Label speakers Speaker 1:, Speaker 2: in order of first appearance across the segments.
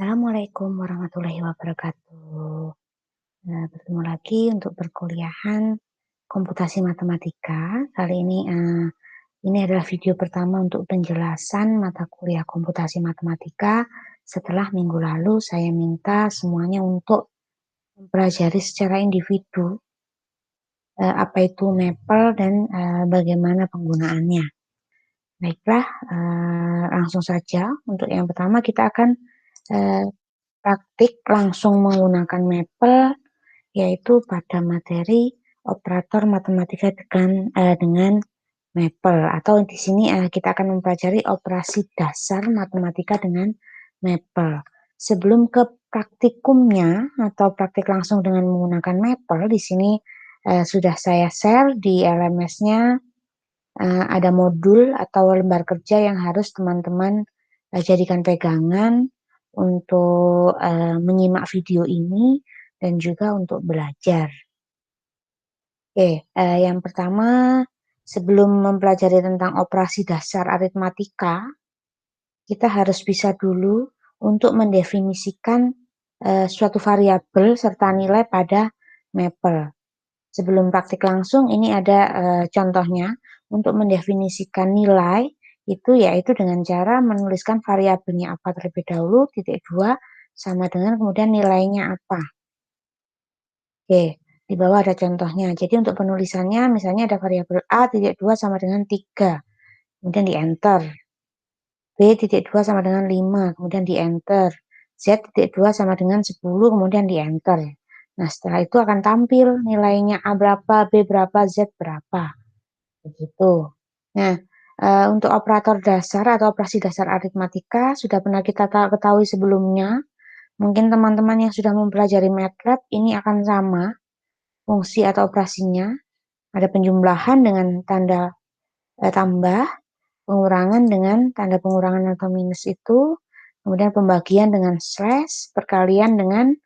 Speaker 1: Assalamualaikum warahmatullahi wabarakatuh. Bertemu lagi untuk perkuliahan komputasi matematika. Kali ini adalah video pertama untuk penjelasan mata kuliah komputasi matematika. Setelah minggu lalu saya minta semuanya untuk mempelajari secara individu apa itu mapel dan bagaimana penggunaannya. Baiklah, langsung saja. Untuk yang pertama kita akan eh, praktik langsung menggunakan mapel, yaitu pada materi operator matematika dengan mapel, atau di sini kita akan mempelajari operasi dasar matematika dengan mapel. Sebelum ke praktikumnya atau praktik langsung dengan menggunakan mapel, di sini sudah saya share di LMS-nya. Ada modul atau lembar kerja yang harus teman-teman jadikan pegangan untuk menyimak video ini dan juga untuk belajar. Oke, yang pertama, sebelum mempelajari tentang operasi dasar aritmatika, kita harus bisa dulu untuk mendefinisikan suatu variabel serta nilai pada mapel. Sebelum praktik langsung, ini ada contohnya untuk mendefinisikan nilai itu yaitu dengan cara menuliskan variabelnya apa terlebih dahulu, titik 2 sama dengan kemudian nilainya apa. Oke, di bawah ada contohnya. Jadi untuk penulisannya misalnya ada variabel A titik 2 sama dengan 3, kemudian di enter. B titik 2 sama dengan 5, kemudian di enter. Z titik 2 sama dengan 10, kemudian di enter. Nah, setelah itu akan tampil nilainya A berapa, B berapa, Z berapa. Begitu. Nah, untuk operator dasar atau operasi dasar aritmatika sudah pernah kita ketahui sebelumnya. Mungkin teman-teman yang sudah mempelajari MATLAB ini akan sama fungsi atau operasinya. Ada penjumlahan dengan tanda tambah, pengurangan dengan tanda pengurangan atau minus itu, kemudian pembagian dengan slash, perkalian dengan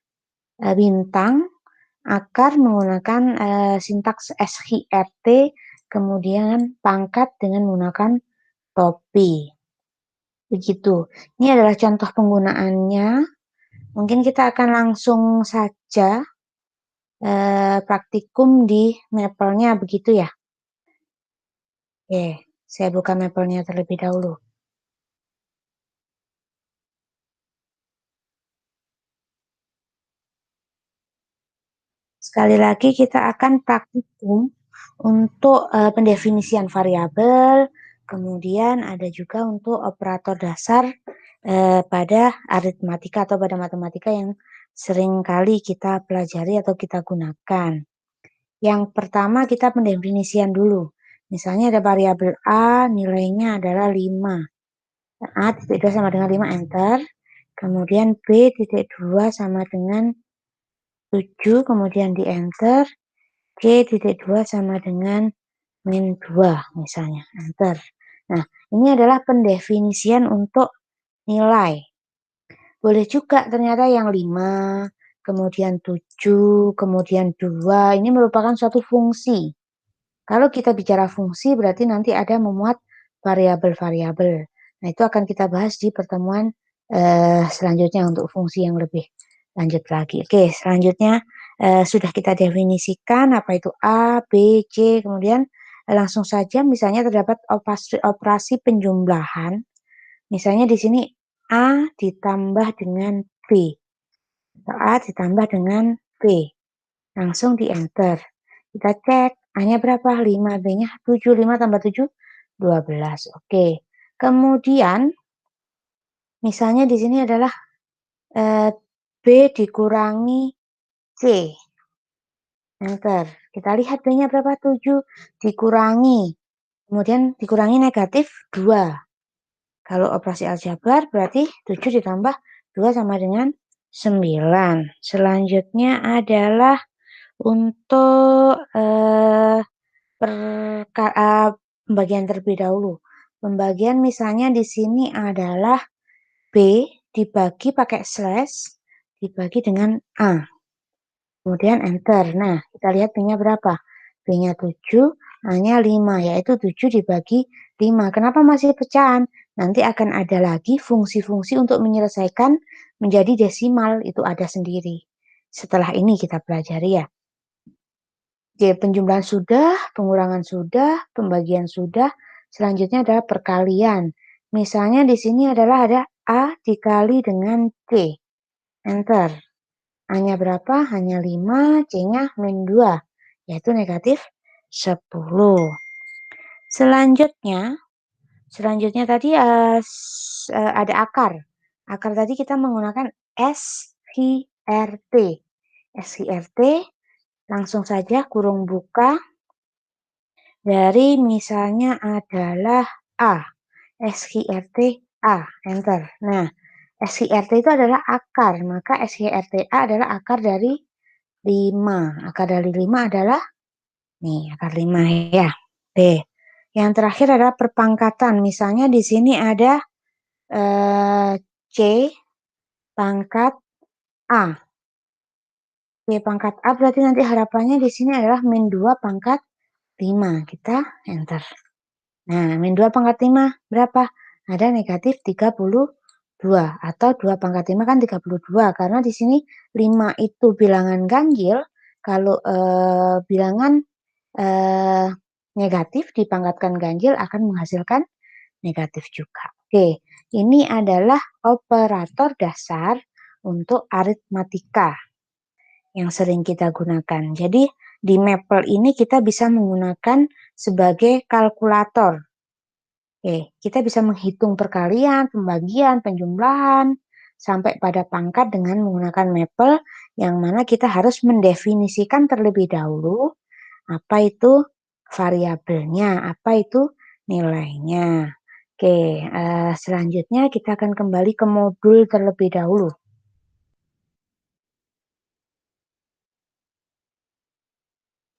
Speaker 1: bintang, akar menggunakan sintaks SHRT, kemudian pangkat dengan menggunakan topi. Begitu. Ini adalah contoh penggunaannya. Mungkin kita akan langsung saja praktikum di mapelnya begitu ya. Oke, saya buka mapelnya terlebih dahulu. Sekali lagi kita akan praktikum untuk pendefinisian variabel, kemudian ada juga untuk operator dasar pada aritmatika atau pada matematika yang sering kali kita pelajari atau kita gunakan. Yang pertama kita pendefinisian dulu. Misalnya ada variabel A, nilainya adalah 5. A titik 2 sama dengan 5, enter. Kemudian B titik 2 sama dengan 7, kemudian di enter. C titik 2 sama dengan min 2 misalnya, enter. Nah, ini adalah pendefinisian untuk nilai. Boleh juga ternyata yang 5, kemudian 7, kemudian 2, ini merupakan suatu fungsi. Kalau kita bicara fungsi berarti nanti ada memuat variabel-variabel. Nah, itu akan kita bahas di pertemuan selanjutnya untuk fungsi yang lebih lanjut lagi. Oke, selanjutnya sudah kita definisikan apa itu A, B, C, kemudian langsung saja misalnya terdapat operasi penjumlahan. Misalnya di sini A ditambah dengan B, atau A ditambah dengan B. Langsung di enter. Kita cek A-nya berapa? 5, B-nya 7, 5 tambah 7, 12. Oke. Kemudian misalnya di sini adalah B dikurangi C. Enter. Kita lihat B-nya berapa? 7 dikurangi. Kemudian dikurangi negatif 2. Kalau operasi aljabar berarti 7 ditambah 2 sama dengan 9. Selanjutnya adalah untuk pembagian terlebih dahulu. Pembagian misalnya di sini adalah B dibagi pakai slash dibagi dengan A. Kemudian enter. Nah, kita lihat B-nya berapa? B-nya 7, A-nya 5, yaitu 7 dibagi 5. Kenapa masih pecahan? Nanti akan ada lagi fungsi-fungsi untuk menyelesaikan menjadi desimal, itu ada sendiri. Setelah ini kita pelajari ya. Oke, penjumlahan sudah, pengurangan sudah, pembagian sudah. Selanjutnya adalah perkalian. Misalnya di sini adalah ada A dikali dengan C. Enter. A-nya berapa? Hanya 5, C-nya min 2, yaitu negatif 10. Selanjutnya tadi ada akar. Akar tadi kita menggunakan SQRT. SQRT langsung saja kurung buka dari misalnya adalah A. SQRT A. Enter. Nah, SQRT itu adalah akar. Maka SQRT A adalah akar dari 5. Akar dari 5 adalah nih, akar 5 ya. B. Yang terakhir adalah perpangkatan. Misalnya di sini ada C pangkat A. C pangkat A berarti nanti harapannya di sini adalah min 2 pangkat 5. Kita enter. Nah, min 2 pangkat 5 berapa? Ada negatif 32. Atau 2 pangkat 5 kan 32. Karena di sini 5 itu bilangan ganjil. Kalau bilangan negatif dipangkatkan ganjil akan menghasilkan negatif juga. Oke, ini adalah operator dasar untuk aritmatika yang sering kita gunakan. Jadi di Maple ini kita bisa menggunakan sebagai kalkulator. Oke, kita bisa menghitung perkalian, pembagian, penjumlahan, sampai pada pangkat dengan menggunakan Maple, yang mana kita harus mendefinisikan terlebih dahulu apa itu variabelnya, apa itu nilainya. Oke, selanjutnya kita akan kembali ke modul terlebih dahulu.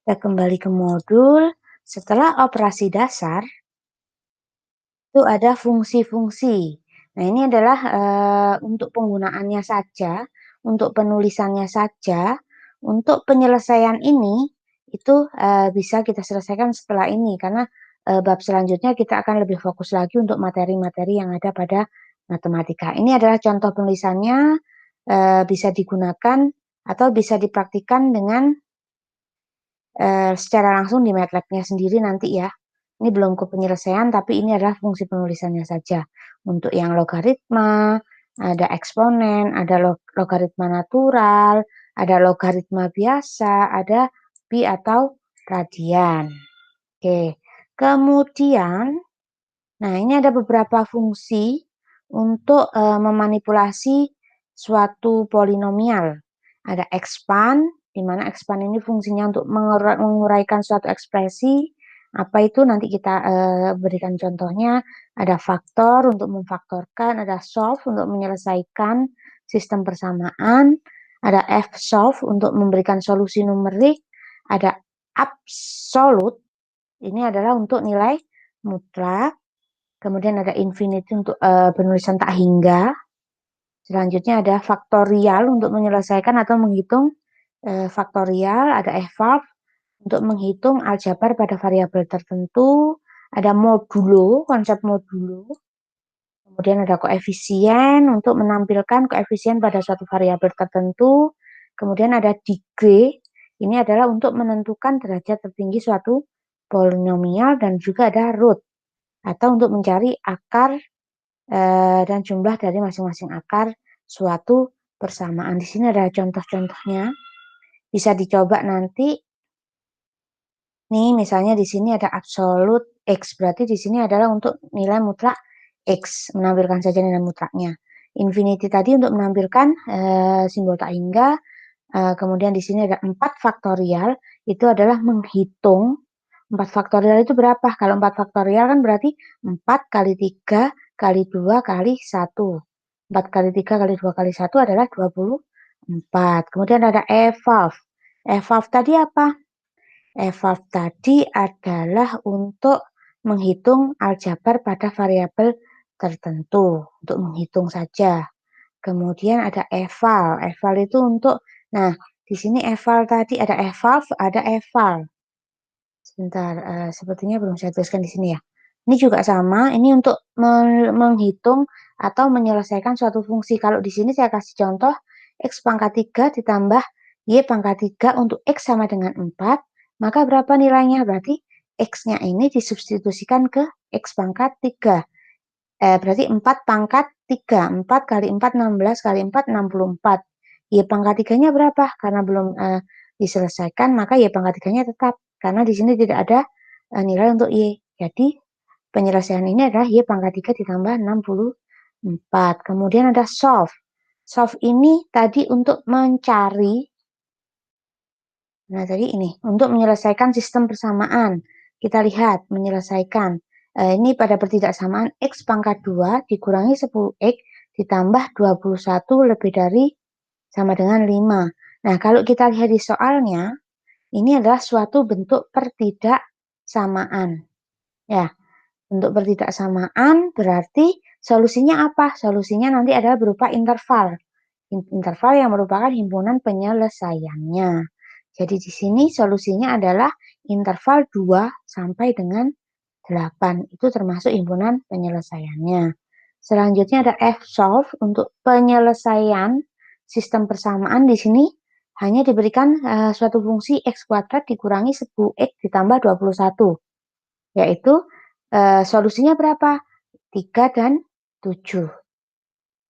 Speaker 1: Kita kembali ke modul. Setelah operasi dasar, itu ada fungsi-fungsi. Nah, ini adalah untuk penggunaannya saja, untuk penulisannya saja. Untuk penyelesaian ini, itu bisa kita selesaikan setelah ini, karena bab selanjutnya kita akan lebih fokus lagi untuk materi-materi yang ada pada matematika. Ini adalah contoh penulisannya, bisa digunakan atau bisa dipraktikkan dengan secara langsung di MATLAB-nya sendiri nanti ya. Ini belum ke penyelesaian, tapi ini adalah fungsi penulisannya saja. Untuk yang logaritma, ada eksponen, ada logaritma natural, ada logaritma biasa, ada pi atau radian. Oke, kemudian, nah ini ada beberapa fungsi untuk memanipulasi suatu polinomial. Ada expand, di mana expand ini fungsinya untuk menguraikan suatu ekspresi. Apa itu nanti kita berikan contohnya. Ada faktor untuk memfaktorkan, ada solve untuk menyelesaikan sistem persamaan, ada f-solve untuk memberikan solusi numerik, ada absolute, ini adalah untuk nilai mutlak, kemudian ada infinity untuk penulisan tak hingga. Selanjutnya ada faktorial untuk menyelesaikan atau menghitung faktorial, ada eval untuk menghitung aljabar pada variabel tertentu, ada modulo, konsep modulo, kemudian ada koefisien untuk menampilkan koefisien pada suatu variabel tertentu, kemudian ada degree, ini adalah untuk menentukan derajat tertinggi suatu polinomial, dan juga ada root, atau untuk mencari akar dan jumlah dari masing-masing akar suatu persamaan. Di sini ada contoh-contohnya, bisa dicoba nanti. Nih, misalnya di sini ada absolute X, berarti di sini adalah untuk nilai mutlak X, menampilkan saja nilai mutlaknya. Infinity tadi untuk menampilkan simbol tak hingga. Kemudian di sini ada 4 faktorial, itu adalah menghitung 4 faktorial itu berapa? Kalau 4 faktorial kan berarti 4 kali 3 kali 2 kali 1. 4 kali 3 kali 2 kali 1 adalah 24. Kemudian ada evalve. Evalve tadi apa? Evalve tadi adalah untuk menghitung aljabar pada variabel tertentu, untuk menghitung saja. Kemudian ada eval. Eval itu untuk, nah di sini eval tadi ada evalve, ada eval. Sebentar, sepertinya belum saya tuliskan di sini ya. Ini juga sama, ini untuk menghitung atau menyelesaikan suatu fungsi. Kalau di sini saya kasih contoh, X pangkat 3 ditambah Y pangkat 3 untuk X sama dengan 4, maka berapa nilainya? Berarti X-nya ini disubstitusikan ke X pangkat 3. Berarti 4 pangkat 3. 4 kali 4, 16 kali 4, 64. Y pangkat 3-nya berapa? Karena belum diselesaikan, maka Y pangkat 3-nya tetap. Karena di sini tidak ada nilai untuk Y. Jadi, penyelesaian ini adalah Y pangkat 3 ditambah 64. Kemudian ada solve. Solve ini tadi untuk mencari, nah tadi ini, untuk menyelesaikan sistem persamaan. Kita lihat, menyelesaikan. Ini pada pertidaksamaan X pangkat 2 dikurangi 10X ditambah 21 lebih dari sama dengan 5. Nah, kalau kita lihat di soalnya, ini adalah suatu bentuk pertidaksamaan. Ya, bentuk pertidaksamaan berarti solusinya apa? Solusinya nanti adalah berupa interval. Interval yang merupakan himpunan penyelesaiannya. Jadi di sini solusinya adalah interval 2 sampai dengan 8. Itu termasuk himpunan penyelesaiannya. Selanjutnya ada F-solve untuk penyelesaian sistem persamaan. Di sini hanya diberikan suatu fungsi X kuadrat dikurangi 10X ditambah 21. Yaitu solusinya berapa? 3 dan 7.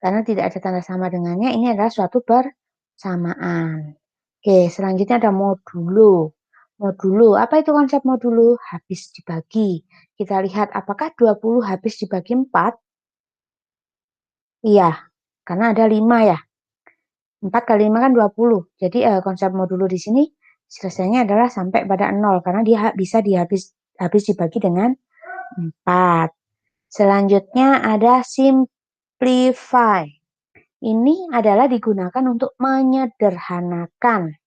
Speaker 1: Karena tidak ada tanda sama dengannya, ini adalah suatu persamaan. Oke, selanjutnya ada modulo. Modulo, apa itu konsep modulo? Habis dibagi. Kita lihat apakah 20 habis dibagi 4? Iya, karena ada 5 ya. 4 kali 5 kan 20. Jadi konsep modulo di sini selesainya adalah sampai pada 0. Karena dia bisa habis dibagi dengan 4. Selanjutnya ada simplify. Ini adalah digunakan untuk menyederhanakan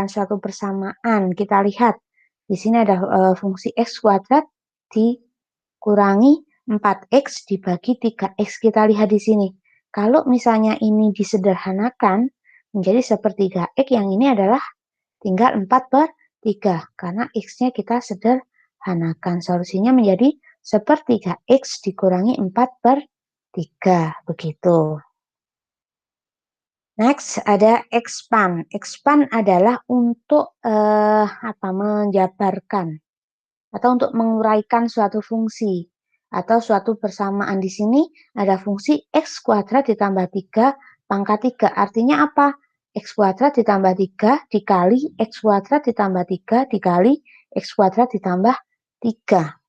Speaker 1: suatu persamaan. Kita lihat di sini ada fungsi X kuadrat dikurangi 4X dibagi 3X. Kita lihat di sini. Kalau misalnya ini disederhanakan menjadi sepertiga X, yang ini adalah tinggal 4/3. Karena X-nya kita sederhanakan. Solusinya menjadi sepertiga X dikurangi 4/3. Begitu. Next ada expand. Expand adalah untuk menjabarkan atau untuk menguraikan suatu fungsi atau suatu persamaan. Di sini ada fungsi X kuadrat ditambah 3 pangkat 3. Artinya apa? X kuadrat ditambah 3 dikali X kuadrat ditambah 3 dikali X kuadrat ditambah 3.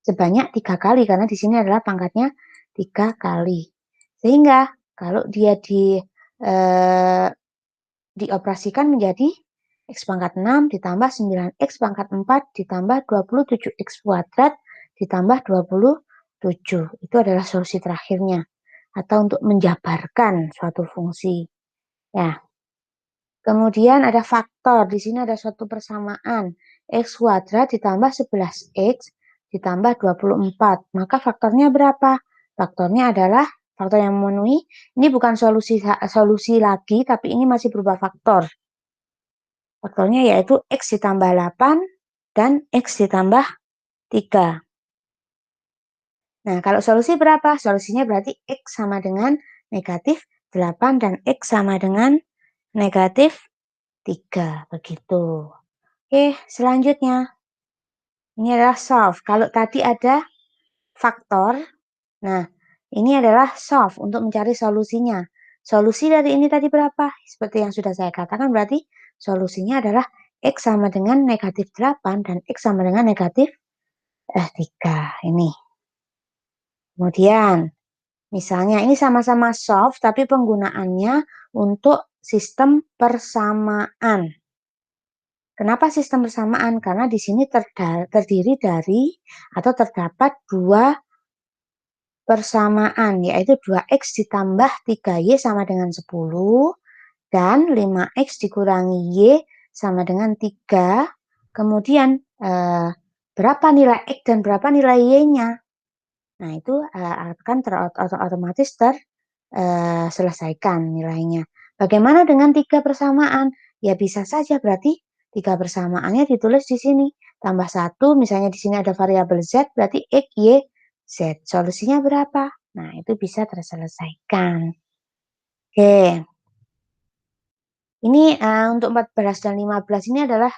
Speaker 1: Sebanyak 3 kali karena di sini adalah pangkatnya 3 kali. Sehingga kalau dia dioperasikan menjadi X pangkat 6 ditambah 9X pangkat 4 ditambah 27X kuadrat ditambah 27. Itu adalah solusi terakhirnya. Atau untuk menjabarkan suatu fungsi. Ya. Kemudian ada faktor. Di sini ada suatu persamaan. X kuadrat ditambah 11X ditambah 24. Maka faktornya berapa? Faktornya adalah faktor yang memenuhi. Ini bukan solusi lagi, tapi ini masih berupa faktor. Faktornya yaitu X ditambah 8 dan X ditambah 3. Nah, kalau solusi berapa? Solusinya berarti X sama dengan negatif 8 dan X sama dengan negatif 3. Begitu. Oke, selanjutnya. Ini adalah solve. Kalau tadi ada faktor, nah ini adalah solve untuk mencari solusinya. Solusi dari ini tadi berapa? Seperti yang sudah saya katakan berarti solusinya adalah X sama dengan negatif 8 dan X sama dengan negatif 3. Ini. Kemudian, misalnya ini sama-sama solve tapi penggunaannya untuk sistem persamaan. Kenapa sistem persamaan? Karena di sini terdiri dari atau terdapat dua persamaan, yaitu 2X ditambah 3Y sama dengan 10, dan 5X dikurangi Y sama dengan 3. Kemudian berapa nilai X dan berapa nilai Y-nya? Nah, itu akan otomatis terselesaikan nilainya. Bagaimana dengan 3 persamaan? Ya bisa saja berarti 3 persamaannya ditulis di sini. tambah 1, misalnya di sini ada variabel Z, berarti X, Y, Z. Solusinya berapa? Nah, itu bisa terselesaikan. Oke. Ini untuk 14 dan 15 ini adalah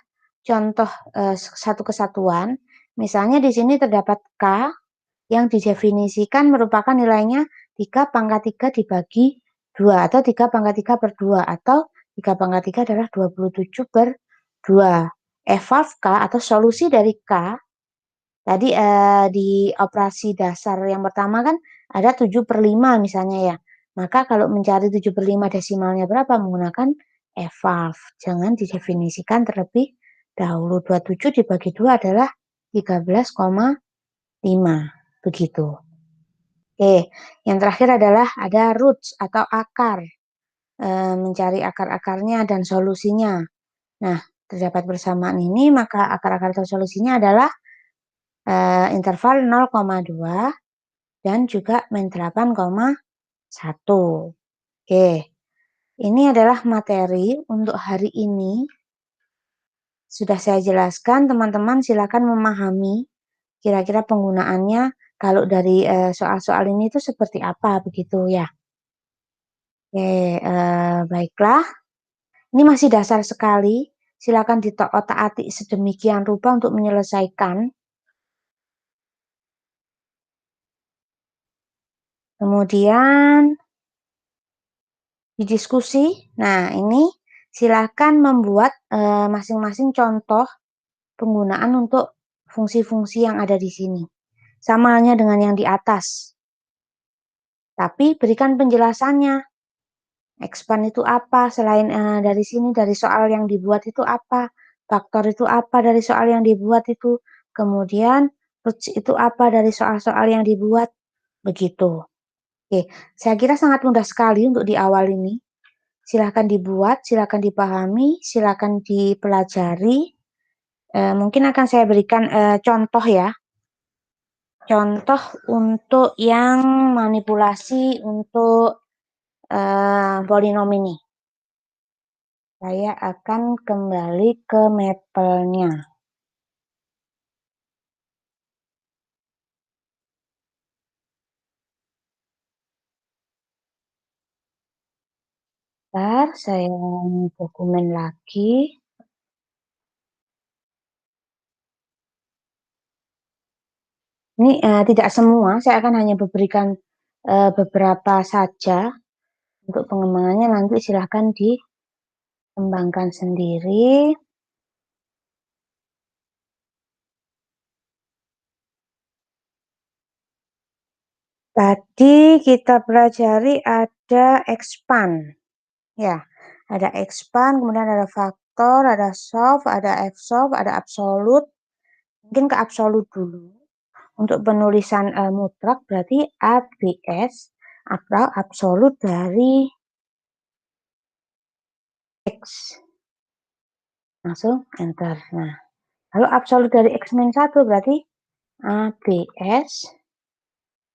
Speaker 1: contoh satu kesatuan. Misalnya di sini terdapat K yang didefinisikan merupakan nilainya 3 pangkat 3 dibagi 2 atau 3 pangkat 3 per 2 atau 3 pangkat 3 adalah 27 per 2. F of K atau solusi dari K tadi di operasi dasar yang pertama kan ada 7 per 5 misalnya ya. Maka kalau mencari 7 per 5 desimalnya berapa menggunakan EVALV. Jangan didefinisikan terlebih dahulu. 27 dibagi 2 adalah 13,5. Begitu. Oke, yang terakhir adalah ada roots atau akar. Mencari akar-akarnya dan solusinya. Nah, terdapat bersamaan ini, maka akar-akar atau solusinya adalah interval 0,2 dan juga min 8,1. Oke, ini adalah materi untuk hari ini. Sudah saya jelaskan, teman-teman silakan memahami kira-kira penggunaannya kalau dari soal-soal ini itu seperti apa begitu ya. Oke, baiklah. Ini masih dasar sekali. Silakan diotak-atik sedemikian rupa untuk menyelesaikan. Kemudian didiskusi. Nah, ini silakan membuat masing-masing contoh penggunaan untuk fungsi-fungsi yang ada di sini. Sama halnya dengan yang di atas. Tapi berikan penjelasannya. Expand itu apa? Selain dari sini, dari soal yang dibuat itu apa? Faktor itu apa dari soal yang dibuat itu? Kemudian roots itu apa dari soal-soal yang dibuat? Begitu. Oke, saya kira sangat mudah sekali untuk di awal ini. Silakan dibuat, silakan dipahami, silakan dipelajari. Mungkin akan saya berikan contoh ya. Contoh untuk yang manipulasi untuk polinom ini. Saya akan kembali ke mapelnya. Bentar, saya dokumen lagi. Ini tidak semua, saya akan hanya berikan beberapa saja. Untuk pengembangannya nanti silahkan dikembangkan sendiri. Tadi kita pelajari ada expand. Ya, ada expand, kemudian ada faktor, ada solve, ada f-solve, ada absolute. Mungkin ke absolute dulu. Untuk penulisan mutlak berarti ABS atau absolut dari X. Langsung enter. Nah, kalau absolut dari X-1 berarti ABS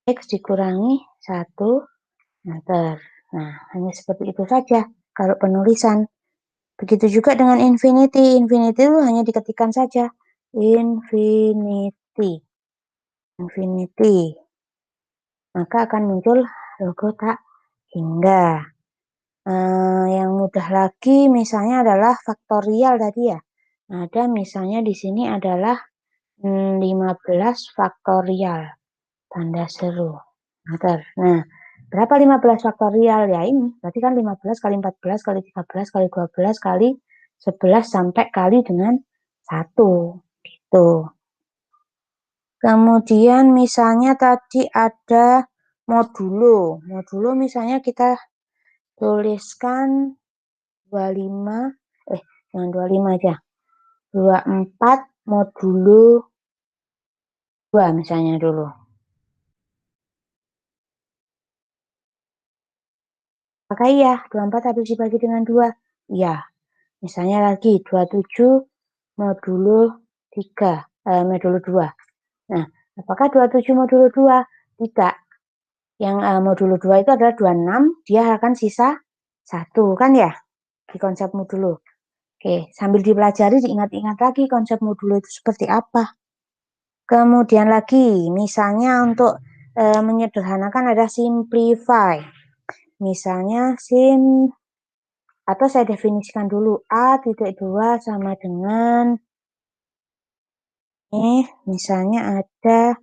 Speaker 1: X dikurangi 1 enter. Nah, hanya seperti itu saja kalau penulisan. Begitu juga dengan infinity. Infinity itu hanya diketikkan saja. Infinity. Infinity. Maka akan muncul logo tak hingga. Yang mudah lagi misalnya adalah faktorial tadi ya. Ada misalnya di sini adalah 15 faktorial. Tanda seru. Nah, berapa 15 faktorial ya ini? Berarti kan 15 kali 14 kali 13 kali 12 kali 11 sampai kali dengan 1. Gitu. Kemudian misalnya tadi ada modulo. Modulo misalnya kita tuliskan 25, jangan 25 aja. 24 modulo 2 misalnya dulu. Apakah iya 24 habis dibagi dengan 2? Iya. Misalnya lagi 27 modulo 3, modulo 2. Nah, apakah 27 modulo 2? Tidak. Yang modulo 2 itu adalah 26, dia akan sisa 1 kan ya? Di konsep modulo. Oke, sambil dipelajari diingat-ingat lagi konsep modulo itu seperti apa. Kemudian lagi, misalnya untuk menyederhanakan ada simplify. Misalnya atau saya definisikan dulu A.2 sama dengan misalnya ada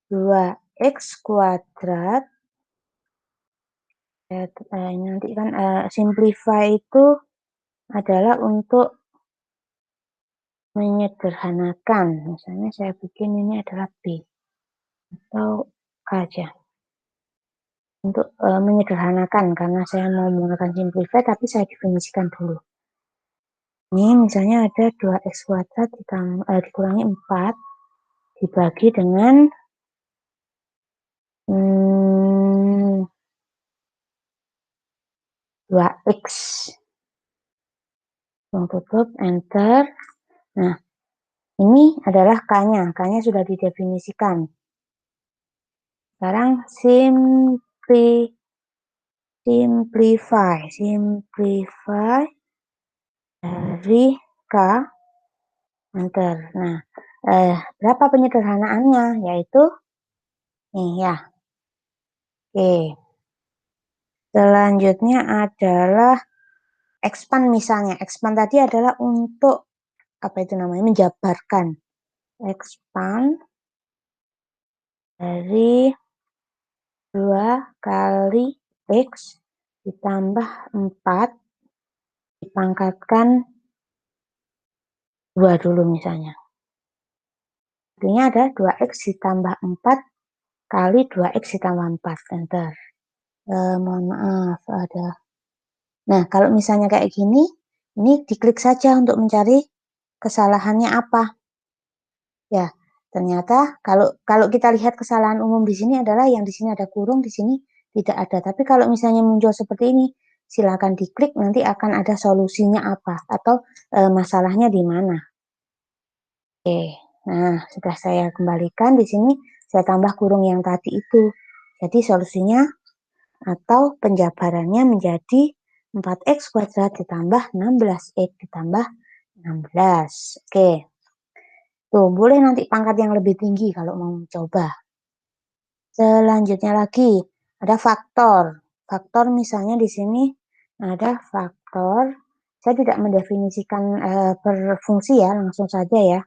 Speaker 1: 2x kuadrat. Nanti kan simplify itu adalah untuk menyederhanakan. Misalnya saya bikin ini adalah B atau K aja. Untuk menyederhanakan, karena saya mau menggunakan simplify, tapi saya definisikan dulu. Ini misalnya ada 2x kuadrat dikurangi 4 dibagi dengan 2x. Tutup, enter. Nah, ini adalah K-nya. K-nya sudah didefinisikan. Sekarang simplify dari K, enter. Nah, berapa penyederhanaannya? Yaitu nih ya. Oke. Selanjutnya adalah expand misalnya. Expand tadi adalah untuk apa itu namanya? Menjabarkan. Expand dari 2 kali X ditambah 4 dipangkatkan 2 dulu misalnya. Artinya ada 2X ditambah 4 kali 2X ditambah 4. Enter. Mohon maaf, ada. Nah, kalau misalnya kayak gini, ini diklik saja untuk mencari kesalahannya apa. Ya, ternyata kalau kita lihat kesalahan umum di sini adalah yang di sini ada kurung, di sini tidak ada. Tapi kalau misalnya muncul seperti ini, silakan diklik, nanti akan ada solusinya apa atau masalahnya di mana. Oke, nah sudah saya kembalikan di sini, saya tambah kurung yang tadi itu. Jadi solusinya atau penjabarannya menjadi 4x kuadrat ditambah 16x ditambah 16. Oke. Tuh, boleh nanti pangkat yang lebih tinggi kalau mau coba. Selanjutnya lagi, ada faktor. Faktor misalnya di sini ada faktor. Saya tidak mendefinisikan per fungsi ya, langsung saja ya.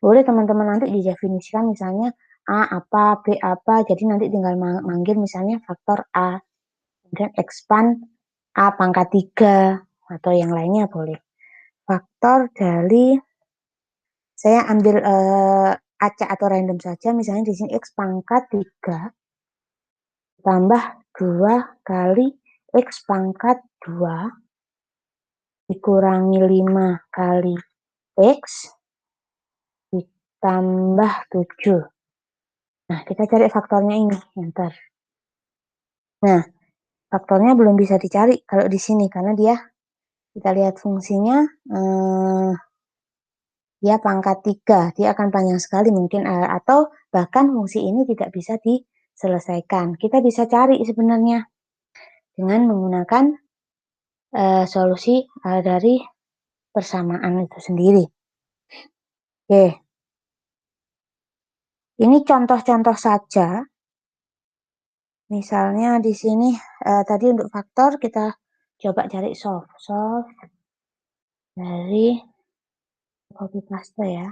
Speaker 1: Boleh teman-teman nanti didefinisikan misalnya A apa, B apa. Jadi nanti tinggal manggil misalnya faktor A. Kemudian expand A pangkat 3 atau yang lainnya boleh. Faktor dari saya ambil acak atau random saja, misalnya di sini X pangkat 3 tambah 2 kali X pangkat 2 dikurangi 5 kali X ditambah 7. Nah, kita cari faktornya ini, enter. Nah, faktornya belum bisa dicari kalau di sini, karena kita lihat fungsinya, dia pangkat 3, dia akan panjang sekali mungkin, atau bahkan fungsi ini tidak bisa diselesaikan. Kita bisa cari sebenarnya dengan menggunakan solusi dari persamaan itu sendiri. Oke, ini contoh-contoh saja. Misalnya di sini tadi untuk faktor kita coba cari solve dari copy paste ya.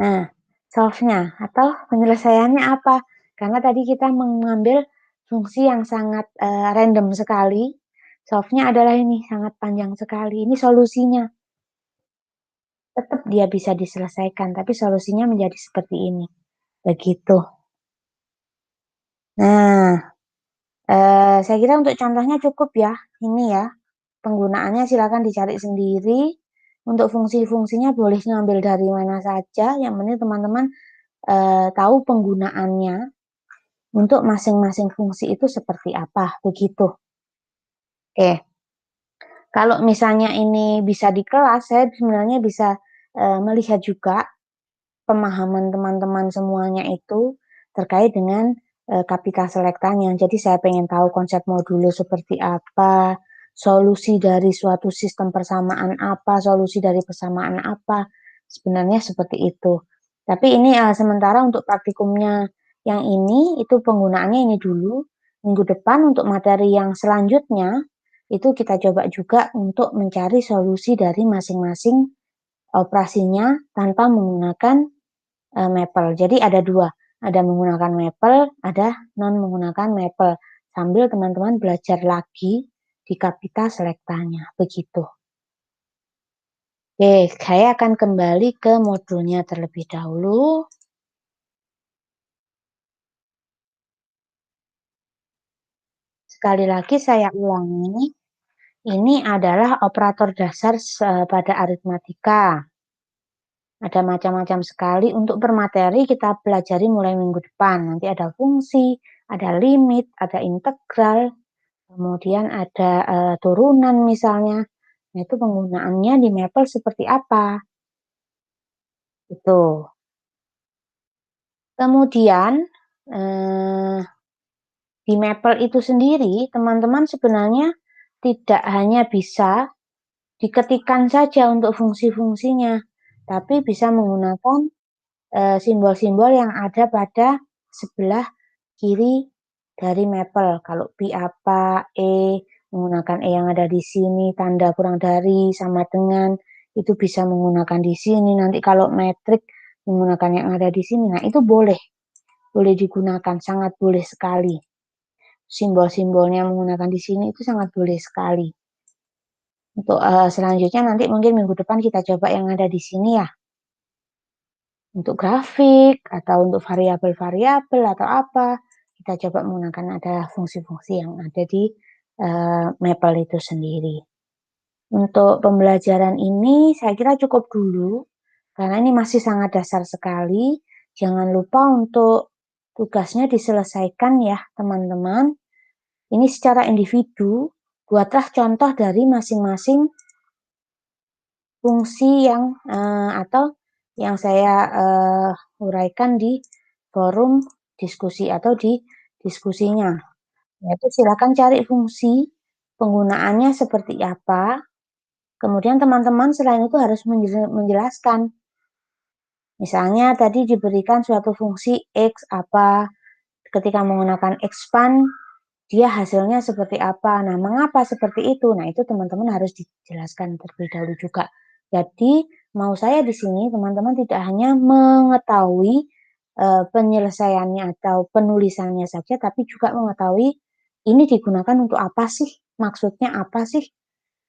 Speaker 1: Nah, solve-nya atau penyelesaiannya apa? Karena tadi kita mengambil fungsi yang sangat random sekali. Solve-nya adalah ini, sangat panjang sekali. Ini solusinya. Tetap dia bisa diselesaikan, tapi solusinya menjadi seperti ini. Begitu. Nah, saya kira untuk contohnya cukup ya. Ini ya. Penggunaannya silakan dicari sendiri. Untuk fungsi-fungsinya boleh ngambil dari mana saja. Yang penting teman-teman tahu penggunaannya untuk masing-masing fungsi itu seperti apa. Begitu. Oke. Kalau misalnya ini bisa di kelas, saya sebenarnya bisa melihat juga pemahaman teman-teman semuanya itu terkait dengan kapital selektanya. Jadi saya pengen tahu konsep modulo seperti apa, solusi dari suatu sistem persamaan apa, solusi dari persamaan apa, sebenarnya seperti itu. Tapi ini, sementara untuk praktikumnya yang ini, itu penggunaannya ini dulu. Minggu depan untuk materi yang selanjutnya, itu kita coba juga untuk mencari solusi dari masing-masing operasinya tanpa menggunakan Maple. Jadi ada 2, ada menggunakan Maple, ada non menggunakan Maple. Sambil teman-teman belajar lagi di kapital selektanya, begitu. Oke, saya akan kembali ke modulnya terlebih dahulu. Sekali lagi saya ulangi, ini adalah operator dasar pada aritmatika. Ada macam-macam sekali. Untuk per materi kita pelajari mulai minggu depan. Nanti ada fungsi, ada limit, ada integral, kemudian ada turunan misalnya. Nah, itu penggunaannya di Maple seperti apa? Itu. Kemudian di Maple itu sendiri, teman-teman sebenarnya tidak hanya bisa diketikkan saja untuk fungsi-fungsinya, tapi bisa menggunakan simbol-simbol yang ada pada sebelah kiri dari Maple. Kalau Pi apa, E, menggunakan E yang ada di sini, tanda kurang dari, sama dengan, itu bisa menggunakan di sini. Nanti kalau metrik menggunakan yang ada di sini, nah itu boleh digunakan, sangat boleh sekali. Simbol-simbolnya menggunakan di sini itu sangat boleh sekali. Untuk selanjutnya nanti mungkin minggu depan kita coba yang ada di sini ya. Untuk grafik atau untuk variabel-variabel atau apa, kita coba menggunakan ada fungsi-fungsi yang ada di Maple itu sendiri. Untuk pembelajaran ini saya kira cukup dulu, karena ini masih sangat dasar sekali. Jangan lupa untuk tugasnya diselesaikan ya teman-teman. Ini secara individu, buatlah contoh dari masing-masing fungsi yang atau yang saya uraikan di forum diskusi atau di diskusinya. Yaitu silakan cari fungsi, penggunaannya seperti apa. Kemudian teman-teman selain itu harus menjelaskan. Misalnya tadi diberikan suatu fungsi X apa, ketika menggunakan expand, dia hasilnya seperti apa. Nah, mengapa seperti itu? Nah, itu teman-teman harus dijelaskan terlebih dahulu juga. Jadi, mau saya di sini teman-teman tidak hanya mengetahui penyelesaiannya atau penulisannya saja, tapi juga mengetahui ini digunakan untuk apa sih? Maksudnya apa sih?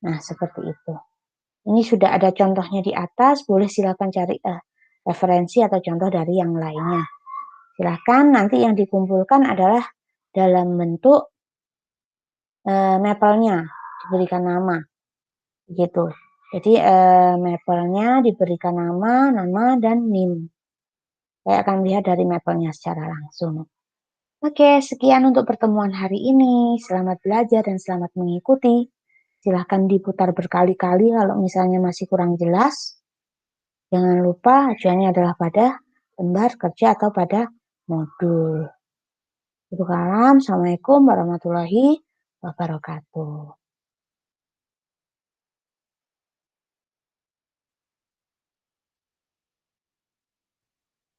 Speaker 1: Nah, seperti itu. Ini sudah ada contohnya di atas, boleh silakan cari referensi atau contoh dari yang lainnya. Silakan, nanti yang dikumpulkan adalah dalam bentuk Maple-nya, diberikan nama, gitu. Jadi Maple-nya diberikan nama dan NIM. Saya akan lihat dari Maple-nya secara langsung. Oke, sekian untuk pertemuan hari ini. Selamat belajar dan selamat mengikuti. Silahkan diputar berkali-kali kalau misalnya masih kurang jelas. Jangan lupa acuannya adalah pada lembar kerja atau pada modul. Assalamualaikum warahmatullahi wabarakatuh.